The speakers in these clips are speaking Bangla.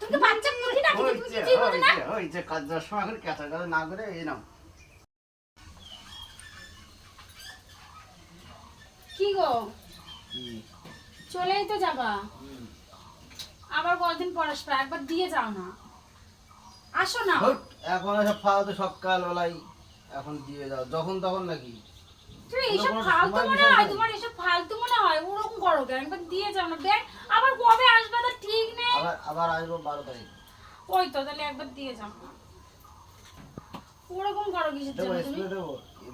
তুমি তো বাচ্চা বুদ্ধি না তুমি কিছুই বোঝো না। ওই যে কাজ যাওয়ার সময় এখন ক্যাচার কাজ না করে এই নাও। কি গো চলেই তো যাবা, আবার কতদিন পর আসবে, একবার দিয়ে যাও না, আসো না। এখন সব ফালতু সকালবেলায় এখন দিয়ে যাও যখন তখন নাকি? তুমি এইসব ফালতু মনে হয়, তোমার এইসব ফালতু মনে হয়, ওরকম করো কেন? একবার দিয়ে যাও না, দেখ আবার কবে আসবে তা ঠিক নেই। আবার আসবো 12 তারিখ। ওই তো তাহলে একবার দিয়ে যাও না, ওরকম করো কিসের জন্য তুমি?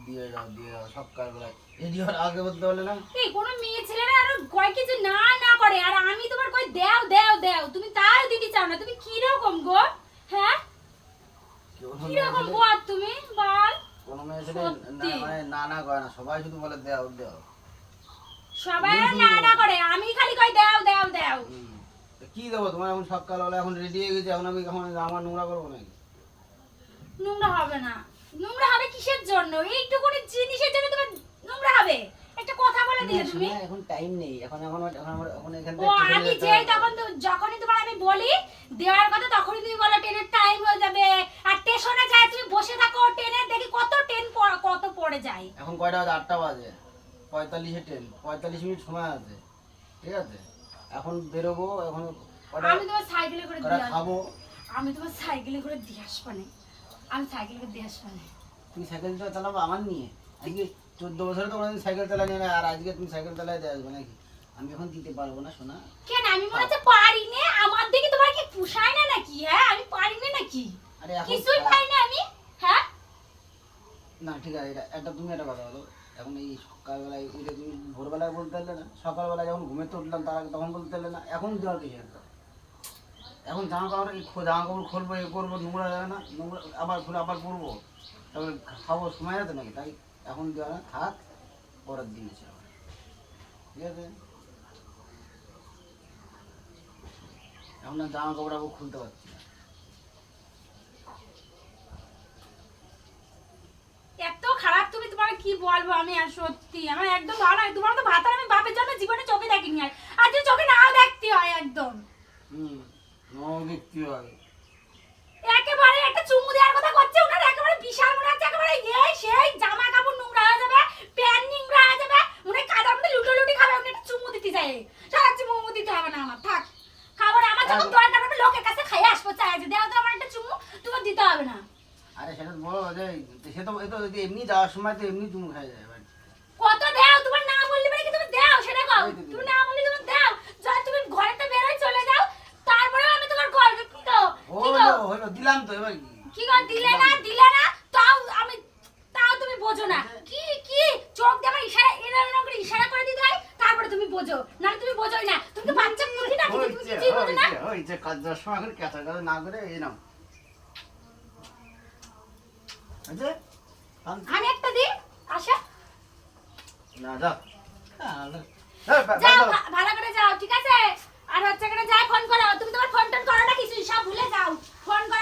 দিয়ে যাও সকালবেলায়। রেডি হওয়ার আগে বলতে বলে না? এই কোনো মেয়ে ছেলেরা আরো কয় কিছু না না করে, আর আমি তোমার কই দাও দাও দাও, তুমি তাও দিতে চাও না। তুমি কি রকম গো? হ্যাঁ কি রকম গো তুমি বল? কোন মেয়ে ছেলে মানে না না করে না, সবাই শুধু বলে দাও দাও। সবাই না না করে, আমি খালি কই দাও দাও দাও। কি দেবো তোমার? এখন সকালবেলা এখন রেডি হয়ে গেছে, এখন আমি এখন আমার নোংরা করবো নাকি? নোংরা হবে না। নোংরা হবে কিসের জন্য? এইটুকুনি জিনিসের জন্য তোমার নোংরা হবে? একটা কথা বলে দিলে তুমি। এখন টাইম নেই, এখন এখান ও আমি যেই তখন যখনই তোমার আমি বলি দেওয়ার কথা তখনই তুমি বলো ট্রেনের টাইম হয়ে যাবে, আর স্টেশনে যায় তুমি বসে থাকো, ট্রেনের দেখি কত ট্রেন কত পড়ে যায়। এখন কয়টা বাজে? 8টা বাজে, 45-এ ট্রেন, 45 মিনিট সময় আছে, ঠিক আছে? এখন বেরোবো, এখন আমি তোমার সাইকেলে করে দিয়ে খাবো। আমি তোমার সাইকেলে করে দিয়ে আসবো না, আমি সাইকেলে করে দিয়ে আসবো না। তুমি সাইকেল চালাবো আমার নিয়ে? আজকে 14 বছরে তো কোনোদিন সাইকেল চালানি না, আর আজকে তুমি সাইকেল চালাই দিয়ে আসবে নাকি? আমি এখন দিতে পারবো না সোনা। কেন আমি মনে হচ্ছে পারি না? আমার দিকে তোমার কি পুষায় না নাকি? হ্যাঁ আমি পারি না নাকি? আরে এখন কিছুই পারি না আমি। হ্যাঁ না ঠিক আছে, এটা তুমি একটা কথা বলো। এখন এই সকালবেলায় এটা তুমি ভোরবেলায় বলতে পারলে না? সকালবেলায় যখন ঘুমেতে উঠলাম তার আগে তখন বলতে পারলে না? এখন দেওয়ার কিছু একটা। এখন জামা কাপড় খুলবো, এ করবো, নোংরা যাবে না? নোংরা আবার খুলে আবার পরবো, তারপরে খাবো, সময় আছে নাকি? তাই এখন দেওয়া না, থাক, পরের দিন এসে আবার, ঠিক আছে? এখন না জামা কাপড় আবার খুলতে পারছি না। এত খারাপ তুমি, তোমার কি বলবো আমি? আর সত্যি আমার একদম ভালো লাগে। তোমার তো ভাত আমি বাপের জন্য জীবনে চোখে দেখিনি, আর যদি চোখে নাও দেখতে হয় একদম। দেখতে হয় একেবারে একটা চুমু দেওয়ার কথা করছে, ওনার একেবারে বিশাল মনে হচ্ছে, একেবারে এই সেই জামা কাপড় নোংরা হয়ে যাবে, প্যান্ট নোংরা হয়ে যাবে, উনি কাদার মধ্যে লুটোলুটি খাবে, উনি একটা চুমু দিতে চাই। সারা চুমু দিতে হবে না আমার, থাক খাবার আমার যখন দরকার হবে লোকের কাছে খাইয়ে আসবো, চাই যে দেওয়া তো আমার একটা চুমু, তোমার দিতে হবে না। আরে সেটা বলো যে সে তো এমনি যাওয়ার সময় তো এমনি তুমি খাই যায় ভাই। কত দাও? তোমার না বললে মানে কি তুমি দাও সেটা কও? তুমি না বললে তুমি দাও, যখন তুমি ঘরেতে বেরোয় চলে যাও তারপরে আমি তোমার গল্প কি কও? হলো দিলাম তো, এবার কি কও? দিলে না তাও তুমি বোঝো না। কি কি চোখ দিয়ে আমার ইশারা এরকম করে ইশারা করে দিতে হয়, তারপরে তুমি বোঝো, নালে তুমি বোঝোই না। তুমি তো বাচ্চা বুদ্ধি না তুমি কিছুই বোঝো না। ওই যে কাজ যাওয়ার সময় এখন ক্যাচার কাজ না করে এই নাও। আচ্ছা আমি একটা দিই আশা। না যাও, যাও ভালো করে যাও, ঠিক আছে? আর হচ্ছে করে যাই ফোন করো, তুমি তোমার ফোন টোন করো না, কিছু সব ভুলে যাও, ফোন করো।